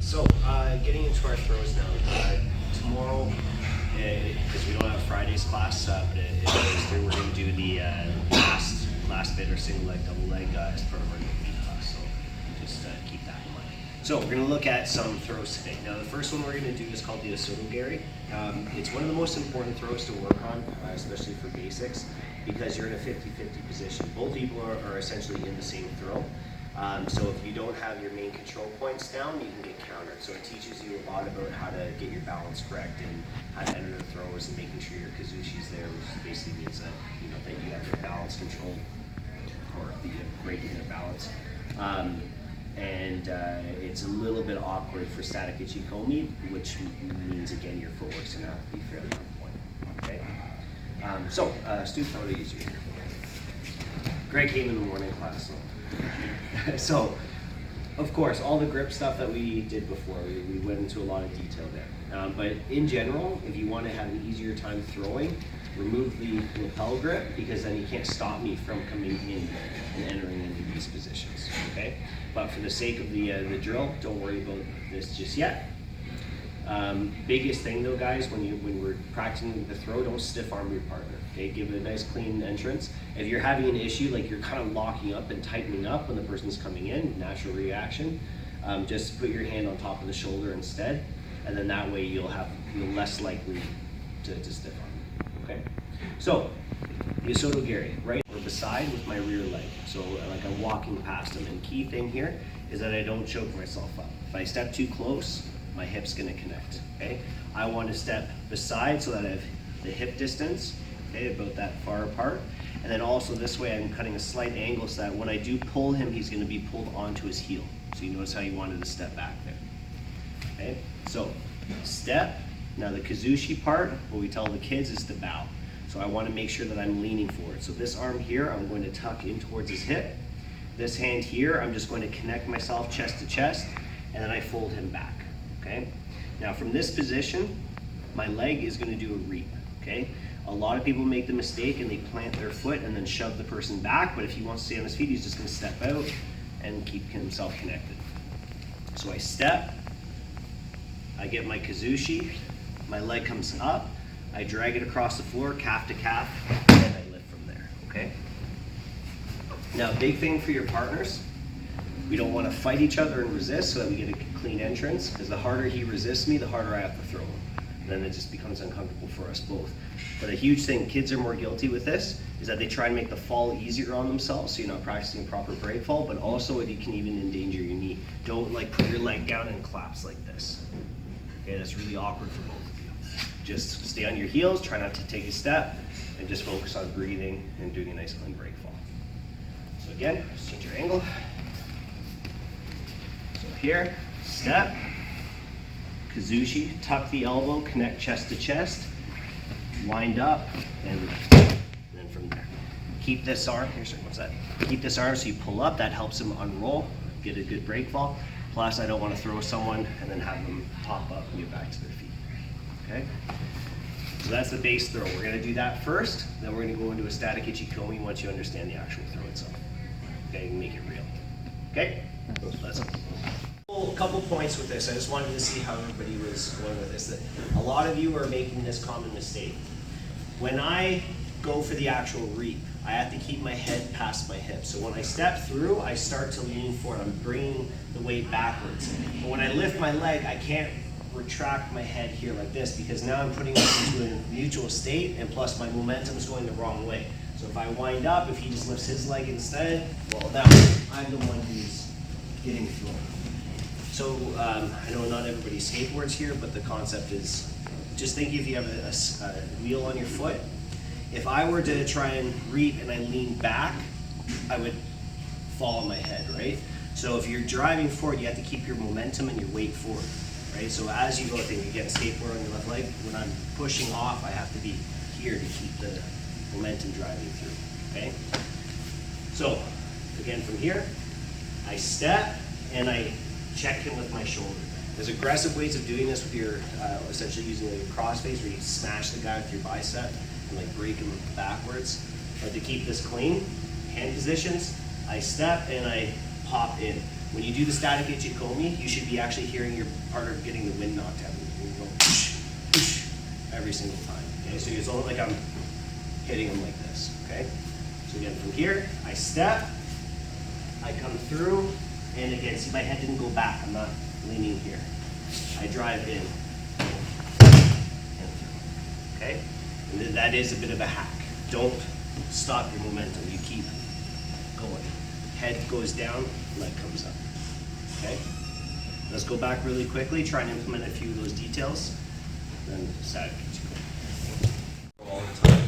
So, getting into our throws now. Tomorrow, because we don't have Friday's class, but it goes through, we're going to do the last bit or single leg, double leg as part of our movement class. So, just keep that in mind. So, we're going to look at some throws today. Now, the first one we're going to do is called the Osoto Gari. It's one of the most important throws to work on, especially for basics, because you're in a 50-50 position. Both people are essentially in the same throw. So if you don't have your main control points down, you can get countered. So it teaches you a lot about how to get your balance correct and how to enter the throws and making sure your kazushi's there, which basically means that that you have your balance controlled or the great inner balance. It's a little bit awkward for static ichikomi, which means again your footwork's gonna have to be fairly on point. Okay. Stu, how to use you. Greg came in the morning class. So, of course, all the grip stuff that we did before, we went into a lot of detail there. But in general, if you want to have an easier time throwing, remove the lapel grip, because then you can't stop me from coming in and entering into these positions, okay? But for the sake of the drill, don't worry about this just yet. Biggest thing though, guys, when we're practicing the throw, don't stiff arm your partner. Okay, give it a nice clean entrance. If you're having an issue, like you're kind of locking up and tightening up when the person's coming in, natural reaction, just put your hand on top of the shoulder instead, and then that way you're less likely to stiff arm. Okay, so the Osoto Gari, right or beside with my rear leg. So like I'm walking past them, and key thing here is that I don't choke myself up. If I step too close, my hip's gonna connect, okay? I want to step beside so that I have the hip distance, okay, about that far apart. And then also this way I'm cutting a slight angle so that when I do pull him, he's gonna be pulled onto his heel. So you notice how you wanted to step back there, okay? So, step. Now the kazushi part, what we tell the kids is to bow. So I wanna make sure that I'm leaning forward. So this arm here, I'm going to tuck in towards his hip. This hand here, I'm just going to connect myself chest to chest, and then I fold him back. Okay. Now from this position, my leg is going to do a reap. Okay. A lot of people make the mistake and they plant their foot and then shove the person back. But if he wants to stay on his feet, he's just going to step out and keep himself connected. So I step, I get my kazushi, my leg comes up, I drag it across the floor, calf to calf, and I lift from there. Okay. Now, big thing for your partners. We don't want to fight each other and resist so that we get a clean entrance, because the harder he resists me, the harder I have to throw him. And then it just becomes uncomfortable for us both. But a huge thing, kids are more guilty with this, is that they try and make the fall easier on themselves, so you're not practicing proper break fall, but also it can even endanger your knee. Don't like put your leg down and collapse like this. Okay, that's really awkward for both of you. Just stay on your heels, try not to take a step, and just focus on breathing and doing a nice clean break fall. So again, just change your angle. Here, step, kazushi, tuck the elbow, connect chest to chest, wind up, and then from there. Keep this arm, Keep this arm so you pull up, that helps him unroll, get a good break fall. Plus, I don't want to throw someone and then have them pop up and get back to their feet, okay? So that's the base throw. We're gonna do that first, then we're gonna go into a static ichikomi once you understand the actual throw itself. Okay, make it real, okay? Let's go. A couple points with this. I just wanted to see how everybody was going with this. That a lot of you are making this common mistake. When I go for the actual reap, I have to keep my head past my hips. So when I step through, I start to lean forward. I'm bringing the weight backwards. But when I lift my leg, I can't retract my head here like this, because now I'm putting us into a neutral state, and plus my momentum is going the wrong way. So if I wind up, if he just lifts his leg instead, well, now I'm the one who's getting thrown. So I know not everybody skateboards here, but the concept is, just think if you have a wheel on your foot. If I were to try and reap and I lean back, I would fall on my head, right? So if you're driving forward, you have to keep your momentum and your weight forward, right? So as you go, think again, skateboard on your left leg, when I'm pushing off, I have to be here to keep the momentum driving through, okay? So again, from here, I step and I check him with my shoulder. There's aggressive ways of doing this with your, essentially using a crossface where you smash the guy with your bicep and like break him backwards. But to keep this clean, hand positions, I step and I pop in. When you do the static ichikomi, you should be actually hearing your partner getting the wind knocked out of you. You go whoosh, whoosh, every single time. Okay, so it's almost like I'm hitting them like this. Okay, so again from here, I step, I come through, and again, see my head didn't go back. I'm not leaning here. I drive in. Okay, and then that is a bit of a hack. Don't stop your momentum. You keep going. Head goes down, leg comes up. Okay, let's go back really quickly. Try and implement a few of those details. Then static ichikomi all the time.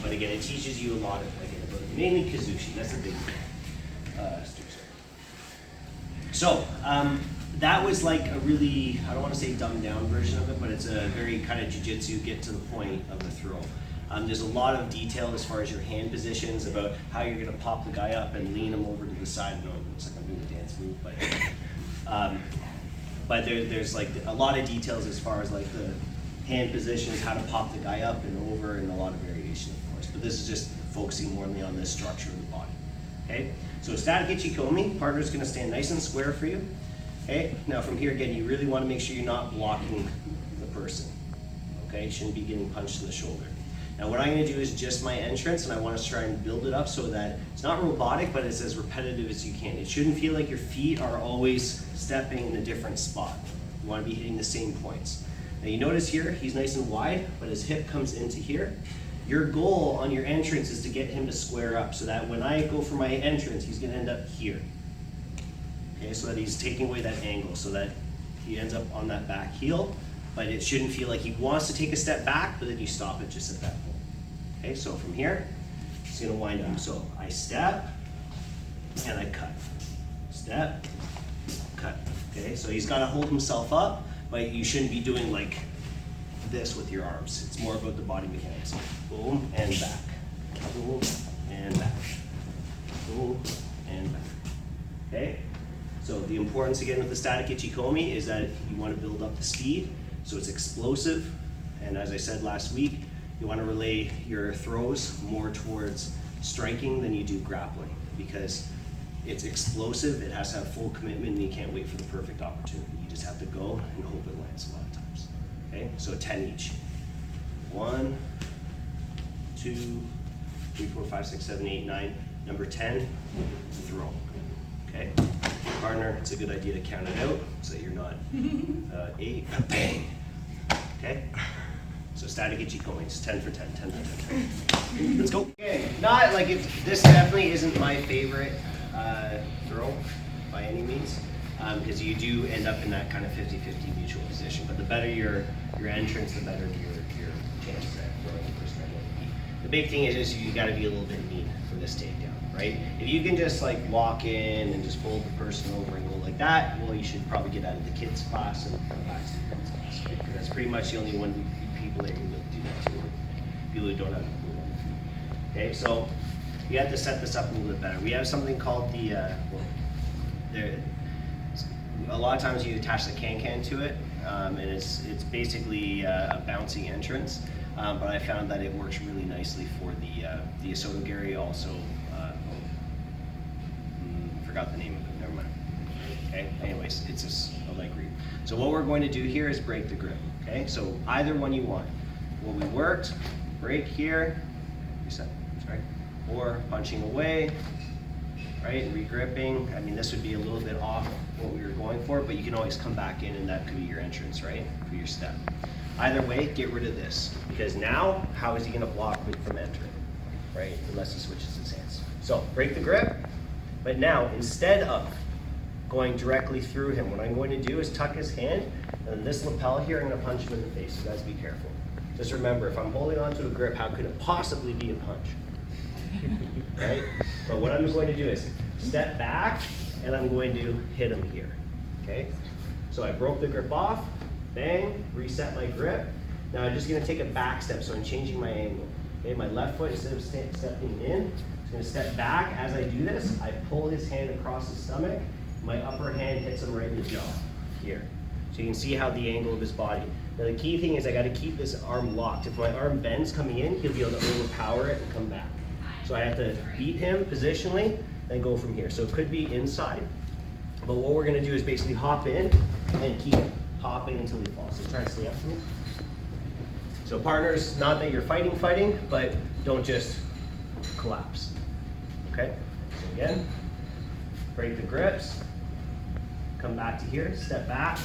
But again, it teaches you a lot of mainly kazushi. That's the big thing. So that was like a really, I don't want to say dumbed down version of it, but it's a very kind of jiu-jitsu, get to the point of a throw. There's a lot of detail as far as your hand positions about how you're going to pop the guy up and lean him over to the side. No, it looks like I'm doing a dance move, but there's like a lot of details as far as like the hand positions, how to pop the guy up and over, and a lot of variation, of course. But this is just focusing more on the structure of the body. Okay, so static ichikomi, partner's going to stand nice and square for you. Okay, now from here again, you really want to make sure you're not blocking the person. Okay, you shouldn't be getting punched in the shoulder. Now what I'm going to do is just my entrance, and I want to try and build it up so that it's not robotic, but it's as repetitive as you can. It shouldn't feel like your feet are always stepping in a different spot. You want to be hitting the same points. Now you notice here, he's nice and wide, but his hip comes into here. Your goal on your entrance is to get him to square up so that when I go for my entrance, he's going to end up here. Okay, so that he's taking away that angle so that he ends up on that back heel, but it shouldn't feel like he wants to take a step back, but then you stop it just at that point. Okay, so from here, it's going to wind up. So I step and I cut. Step, cut. Okay, so he's got to hold himself up, but you shouldn't be doing like this with your arms. It's more about the body mechanics. Boom and back. Boom and back. Boom and back. Okay? So the importance again with the static ichikomi is that you want to build up the speed so it's explosive. And as I said last week, you want to relay your throws more towards striking than you do grappling, because it's explosive, it has to have full commitment, and you can't wait for the perfect opportunity. You just have to go and hope it lands a lot of times. Okay, so 10 each. 1, 2, 3, 4, 5, 6, 7, 8, 9. Number 10, throw. Okay, partner, it's a good idea to count it out so that you're not 8, bang. Okay, so static ichikomi, it's 10 for 10, 10 for 10, 10. Let's go. Okay, not like this definitely isn't my favorite throw by any means. Because you do end up in that kind of 50-50 mutual position. But the better your entrance, the better your chances at throwing the person. The big thing is you got to be a little bit mean for this takedown, right? If you can just like walk in and just fold the person over and go like that, well, you should probably get out of the kids class and come back to the kids class, right? Because that's pretty much the only people that can really do that to. People who don't have a clue on the feet. Okay, so you have to set this up a little bit better. We have something called a lot of times you attach the can to it, and it's basically a bouncy entrance. But I found that it works really nicely for the Osoto Gari also. Forgot the name of it. Never mind. Okay. Anyways, it's a leg read. So what we're going to do here is break the grip. Okay. So either one you want. What we worked, break here, reset. Sorry, or punching away. Right, regripping. I mean, this would be a little bit off what we were going for, but you can always come back in, and that could be your entrance, right, for your step. Either way, get rid of this, because now, how is he going to block me from entering, right, unless he switches his hands. So, break the grip, but now, instead of going directly through him, what I'm going to do is tuck his hand, and then this lapel here, I'm going to punch him in the face, so guys, be careful. Just remember, if I'm holding onto a grip, how could it possibly be a punch? Right? But what I'm going to do is step back, and I'm going to hit him here. Okay? So I broke the grip off, bang, reset my grip. Now I'm just going to take a back step, so I'm changing my angle. Okay? My left foot, instead of stepping in, is going to step back. As I do this, I pull his hand across his stomach. My upper hand hits him right in the jaw, here. So you can see how the angle of his body. Now the key thing is I got to keep this arm locked. If my arm bends coming in, he'll be able to overpower it and come back. So I have to beat him positionally, then go from here. So it could be inside, But what we're gonna do is basically hop in and keep hopping until he falls. So try to stay up for me. So partners, not that you're fighting, but don't just collapse, okay? So again, break the grips, come back to here, step back,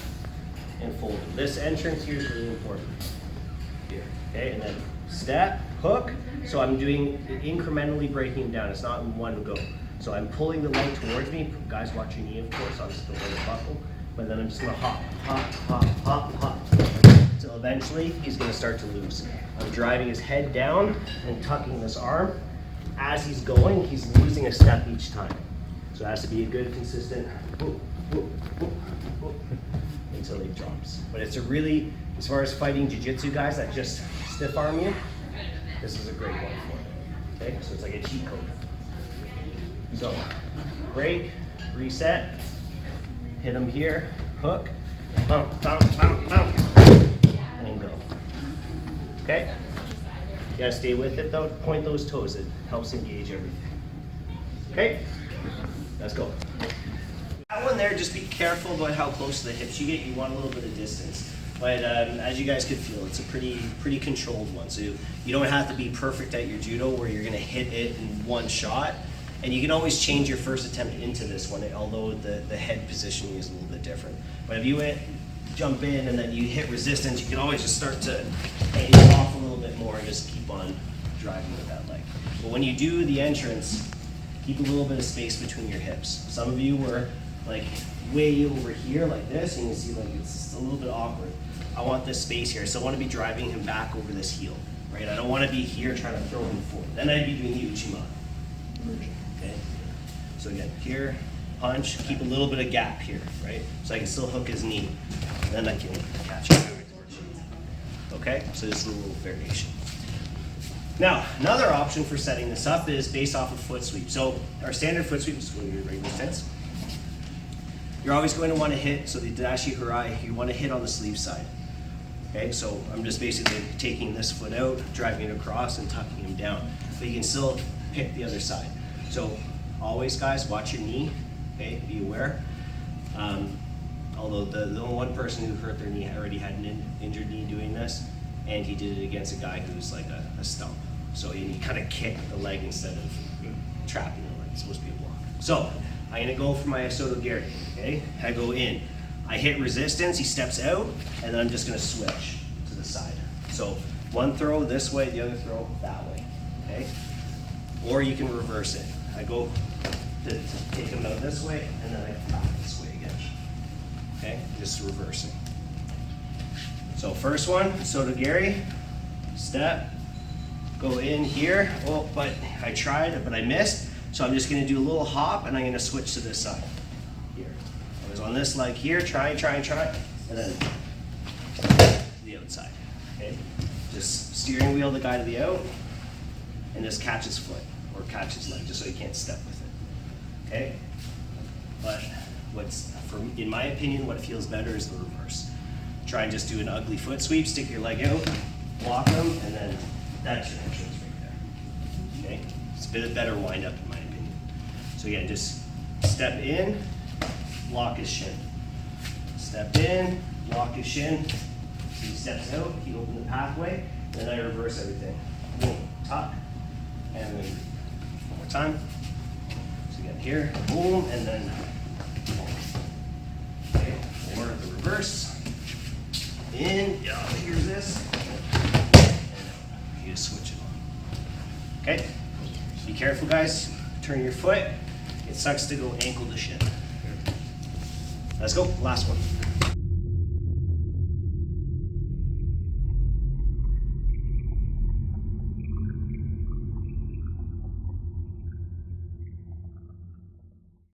and fold. This entrance here is really important. Here, okay, and then step, hook. So I'm doing incrementally breaking them down. It's not in one go. So I'm pulling the leg towards me. Guys, watch your knee, of course. I'm just gonna let it buckle. But then I'm just gonna hop, hop, hop, hop, hop. Until eventually he's gonna start to lose. I'm driving his head down and tucking this arm. As he's going, he's losing a step each time. So it has to be a good, consistent whoop, whoop, whoop, whoop, until he drops. But it's a really, as far as fighting jiu-jitsu guys that just stiff arm you, this is a great one for it. Okay, so it's like a cheat code. So, break, reset, hit him here, hook, bump, bump, bump, bump, and go. Okay? You gotta stay with it though, point those toes, it helps engage everything. Okay? Let's go. That one there, just be careful about how close to the hips you get. You want a little bit of distance. But as you guys could feel, it's a pretty controlled one. So you don't have to be perfect at your judo where you're gonna hit it in one shot. And you can always change your first attempt into this one, although the head positioning is a little bit different. But if you jump in and then you hit resistance, you can always just start to angle off a little bit more and just keep on driving with that leg. But when you do the entrance, keep a little bit of space between your hips. Some of you were like way over here like this, and you can see like it's a little bit awkward. I want this space here, so I want to be driving him back over this heel, right? I don't want to be here trying to throw him forward. Then I'd be doing the Uchima version, okay? So again, here, punch, keep a little bit of gap here, right? So I can still hook his knee, and then I can catch it. Okay, so this is a little variation. Now, another option for setting this up is based off of foot sweep. So our standard foot sweep is when you're regular stance. You're always going to want to hit, so the dashi harai, you want to hit on the sleeve side. Okay, so I'm just basically taking this foot out, driving it across and tucking him down. But you can still pick the other side. So always guys, watch your knee, okay, be aware. Although the one person who hurt their knee already had an injured knee doing this, and he did it against a guy who's like a stump. So he kind of kicked the leg instead of trapping the leg. It's supposed to be a block. So I'm gonna go for my Osoto Gari, okay? I go in, I hit resistance, he steps out, and then I'm just gonna switch to the side. So one throw this way, the other throw that way, okay? Or you can reverse it. I go to take him out this way, and then I come back this way again, okay? Just reversing. So first one, Osoto Gari, step, go in here. Oh, but I tried, but I missed. So I'm just gonna do a little hop, and I'm gonna switch to this side, here. I was on this leg here, try, and then the outside, okay? Just steering wheel the guy to the out, and just catch his foot, or catch his leg, just so he can't step with it, okay? But in my opinion, what feels better is the reverse. Try and just do an ugly foot sweep, stick your leg out, block them, and then that's your entrance right there, okay? It's a bit better wind up in my opinion. So again, just step in, lock his shin. Step in, lock his shin. He steps out, he opens the pathway, then I reverse everything. Boom, tuck, and then one more time. So again, here, boom, and then boom. Okay, or the reverse. In, here's this, and out. You just switch it on. Okay? Be careful, guys. Turn your foot. It sucks to go ankle to shin. Let's go. Last one.